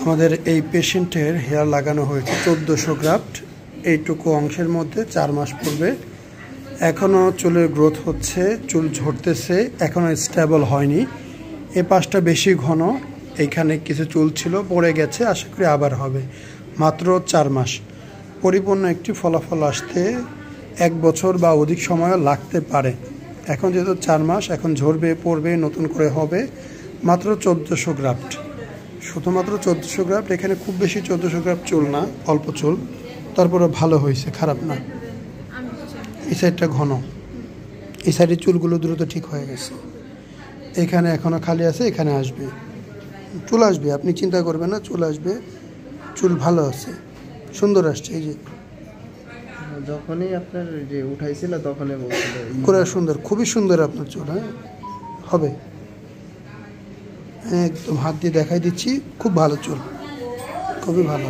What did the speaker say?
আমাদের এই পেশেন্টের হেয়ার লাগানো হয়েছে 1400 গ্রাফট। এইটুকু অংশের মধ্যে 4 মাস পূর্বে। এখনও চুলের গ্রোথ হচ্ছে, চুল ঝরতেছে, এখনও স্টেবল হয়নি। এ পাশটা বেশি ঘন, এইখানে কিছু চুল ছিল পড়ে গেছে, আশা করি আবার হবে। মাত্র 4 মাস। পরিপূর্ণ একটি ফলাফল আসতে 1 বছর বা অধিক সময়ও লাগতে পারে। এখন যেহেতু 4 মাস, এখন ঝরবে, পড়বে, নতুন করে হবে। মাত্র 1400 গ্রাফট, শুধুমাত্র 1400 গ্রাফট। এখানে খুব বেশি 1400 গ্রাফট চুল না, অল্প চুল, তারপরে ভালো হয়েছে, খারাপ না। এই সাইডটা ঘন, এই সাইডের চুলগুলো দ্রুত ঠিক হয়ে গেছে। এখানে এখনও খালি আছে, এখানে আসবে, চুল আসবে, আপনি চিন্তা করবেন না, চুল আসবে। চুল ভালো আছে, সুন্দর আসছে। এই যে যখনই আপনার যে উঠাইছিল তখনই বলছিল পুরো সুন্দর, খুবই সুন্দর আপনার চুল। হ্যাঁ, হবে, একদম হাত দিয়ে দেখাই দিচ্ছি, খুব ভালো চুল, খুবই ভালো।